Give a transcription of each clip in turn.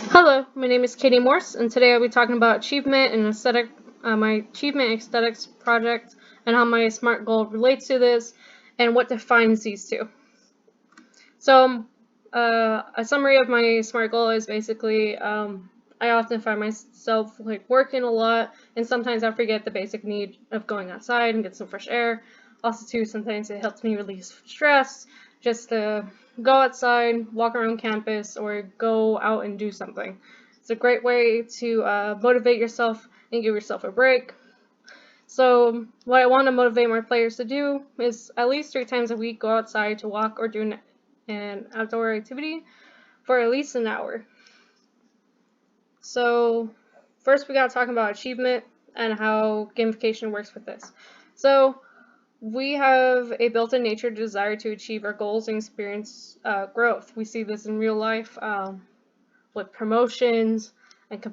Hello, my name is Katie Morse, and today I'll be talking about achievement and aesthetic, my achievement and aesthetics project, and how my SMART goal relates to this, and what defines these two. So, a summary of my SMART goal is basically I often find myself working a lot, and sometimes I forget the basic need of going outside and get some fresh air. Also, too, sometimes it helps me release stress just to go outside, walk around campus, or go out and do something. It's a great way to motivate yourself and give yourself a break. So, what I want to motivate my players to do is at least 3 times a week go outside to walk or do an outdoor activity for at least an hour. So, first we got to talk about achievement and how gamification works with this. So, we have a built-in nature desire to achieve our goals and experience growth. We see this in real life with promotions and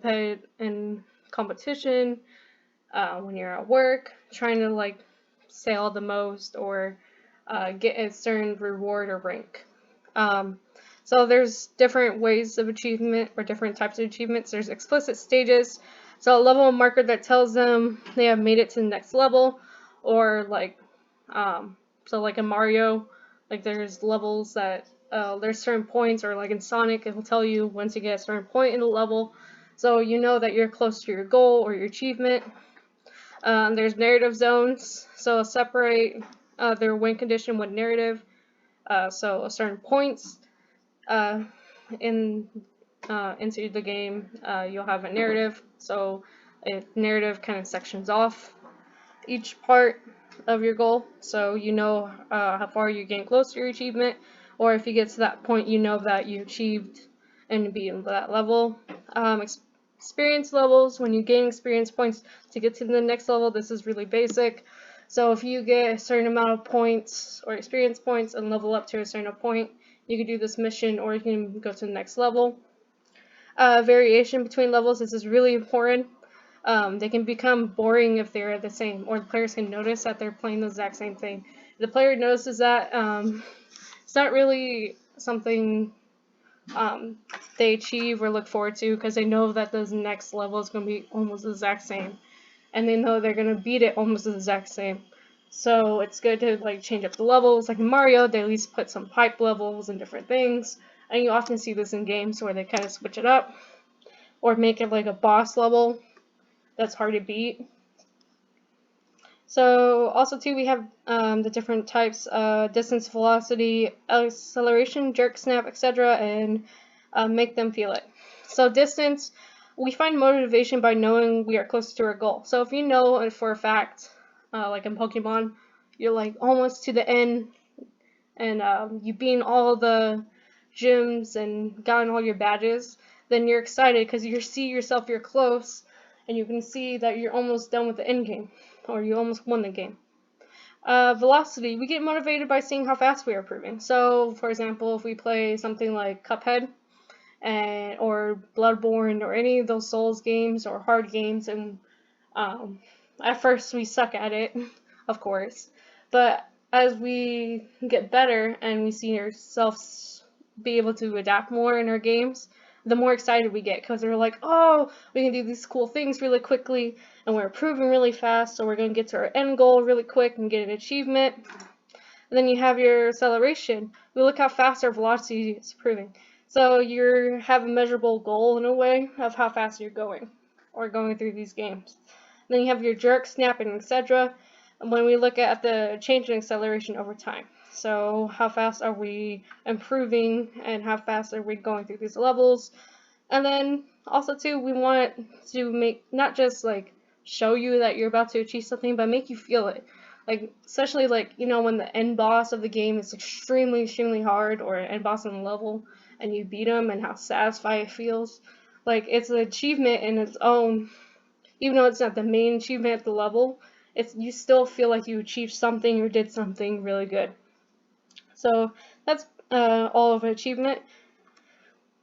competition. When you're at work, trying to sell the most or get a certain reward or rank. So there's different ways of achievement or different types of achievements. There's explicit stages. So a level marker that tells them they have made it to the next level, or like in Mario, there's levels that there's certain points, or like in Sonic, it will tell you once you get a certain point in the level, so you know that you're close to your goal or your achievement. There's narrative zones, so separate their win condition with narrative. So certain points uh, in into the game, you'll have a narrative. So a narrative kind of sections off each part of your goal, so you know how far you're getting close to your achievement, or if you get to that point, you know that you achieved and beat that level. Experience levels, when you gain experience points to get to the next level, this is really basic. So if you get a certain amount of points or experience points and level up to a certain point, you can do this mission, or you can go to the next level. Variation between levels, this is really important. They can become boring if they're the same, or the players can notice that they're playing the exact same thing. If the player notices that, it's not really something they achieve or look forward to, because they know that the next level is going to be almost the exact same, and they know they're going to beat it almost the exact same. So it's good to change up the levels. Like in Mario, they at least put some pipe levels and different things, and you often see this in games where they kind of switch it up or make it like a boss level that's hard to beat. So also too, we have the different types: distance, velocity, acceleration, jerk, snap, etc., and make them feel it. So distance, we find motivation by knowing we are close to our goal. So if you know for a fact, like in Pokemon, you're almost to the end, and you beat all the gyms and gotten all your badges, then you're excited because you see yourself, you're close, and you can see that you're almost done with the end game, or you almost won the game. Velocity, we get motivated by seeing how fast we are improving. So, for example, if we play something like Cuphead or Bloodborne or any of those Souls games or hard games, and at first we suck at it, of course, but as we get better and we see ourselves be able to adapt more in our games, the more excited we get, because we're like, oh, we can do these cool things really quickly, and we're improving really fast, so we're going to get to our end goal really quick and get an achievement. And then you have your acceleration. We look how fast our velocity is improving. So you have a measurable goal in a way of how fast you're going or going through these games. And then you have your jerk, snapping, etc. And when we look at the change in acceleration over time. So how fast are we improving and how fast are we going through these levels? And then also too, we want to make not just show you that you're about to achieve something, but make you feel it. Especially when the end boss of the game is extremely hard, or an end boss on the level, and you beat them, and how satisfying it feels. It's an achievement in its own, even though it's not the main achievement at the level. You still feel like you achieved something or did something really good. So that's all of an achievement.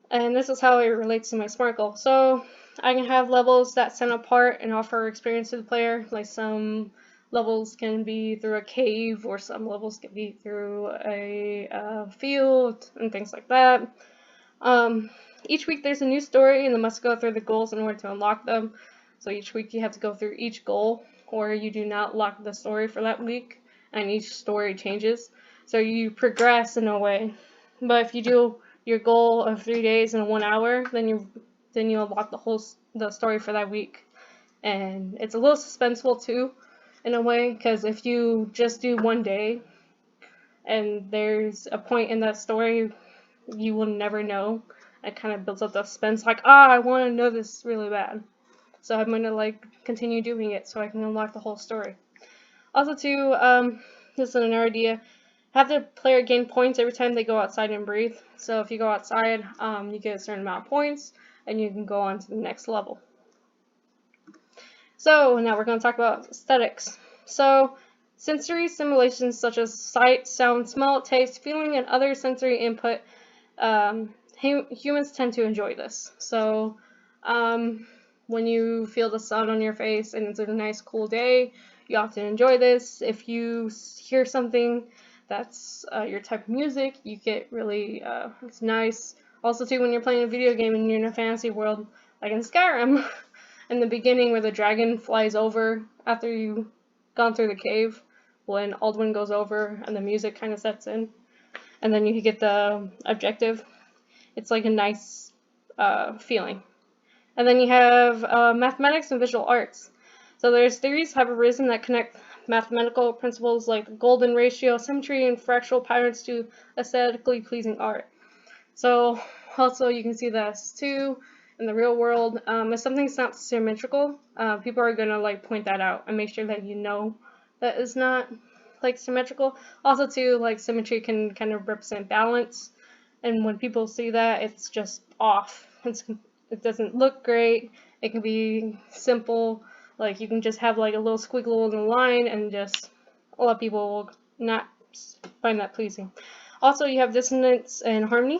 And this is how it relates to my SMART goal. So I can have levels that set apart and offer experience to the player. Like some levels can be through a cave, or some levels can be through a field and things like that. Each week there's a new story, and they must go through the goals in order to unlock them. So each week you have to go through each goal, or you do not lock the story for that week, and each story changes. So you progress in a way. But if you do your goal of 3 days in 1 hour, then you unlock the story for that week. And it's a little suspenseful too, in a way, because if you just do 1 day, and there's a point in that story you will never know. It kind of builds up the suspense, like, I want to know this really bad. So I'm going to, continue doing it so I can unlock the whole story. Also, too, this is another idea. Have the player gain points every time they go outside and breathe. So if you go outside, you get a certain amount of points, and you can go on to the next level. So now we're going to talk about aesthetics. So sensory simulations such as sight, sound, smell, taste, feeling, and other sensory input, humans tend to enjoy this. So when you feel the sun on your face and it's a nice cool day, you often enjoy this. If you hear something that's your type of music, you get really, it's nice. Also too, when you're playing a video game and you're in a fantasy world, like in Skyrim, in the beginning where the dragon flies over after you've gone through the cave, when Alduin goes over and the music kind of sets in, and then you get the objective. It's like a nice feeling. And then you have mathematics and visual arts. So there's theories have arisen that connect mathematical principles like the golden ratio, symmetry, and fractal patterns to aesthetically pleasing art. So also you can see this too in the real world. If something's not symmetrical, people are gonna point that out and make sure that you know that is not symmetrical. Also too, symmetry can kind of represent balance, and when people see that, it's just off. It doesn't look great. It can be simple, you can just have a little squiggle in the line, and just a lot of people will not find that pleasing. Also, you have dissonance and harmony,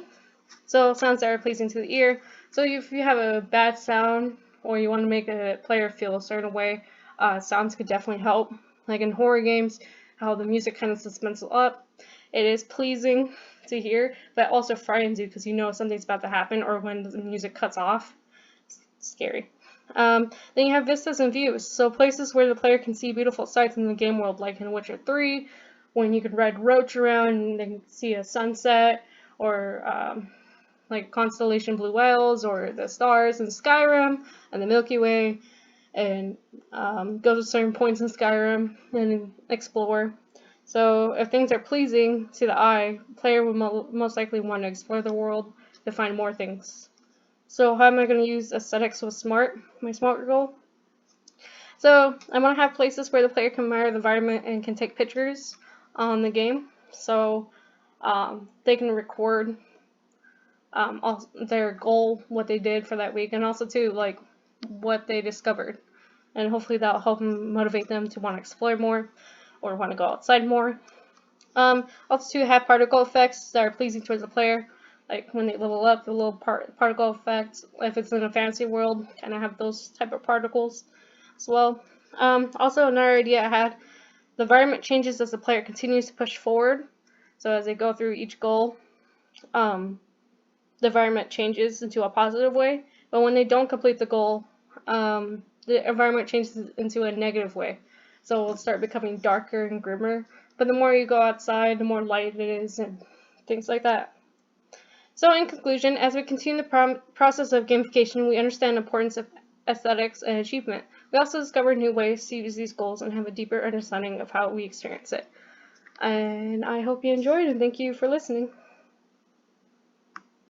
so sounds that are pleasing to the ear. So if you have a bad sound, or you want to make a player feel a certain way, sounds could definitely help. Like in horror games, how the music kind of suspense up. It is pleasing to hear, but also frightens you because you know something's about to happen, or when the music cuts off. It's scary. Then you have vistas and views, so places where the player can see beautiful sights in the game world, like in Witcher 3, when you could ride Roach around and then see a sunset, or like Constellation Blue Whales, or the stars in Skyrim, and the Milky Way, and go to certain points in Skyrim and explore. So if things are pleasing to the eye, the player will most likely want to explore the world to find more things. So how am I going to use aesthetics with my SMART goal? So I want to have places where the player can admire the environment and can take pictures on the game. So they can record their goal, what they did for that week, and also too, what they discovered. And hopefully that'll help them, motivate them to want to explore more, or want to go outside more. Also to have particle effects that are pleasing towards the player, like when they level up, the little particle effects. If it's in a fantasy world, kind of have those type of particles as well. Also another idea I had, the environment changes as the player continues to push forward. So as they go through each goal, the environment changes into a positive way. But when they don't complete the goal, the environment changes into a negative way. So it'll start becoming darker and grimmer. But the more you go outside, the more light it is, and things like that. So in conclusion, as we continue the process of gamification, we understand the importance of aesthetics and achievement. We also discover new ways to use these goals and have a deeper understanding of how we experience it. And I hope you enjoyed, and thank you for listening.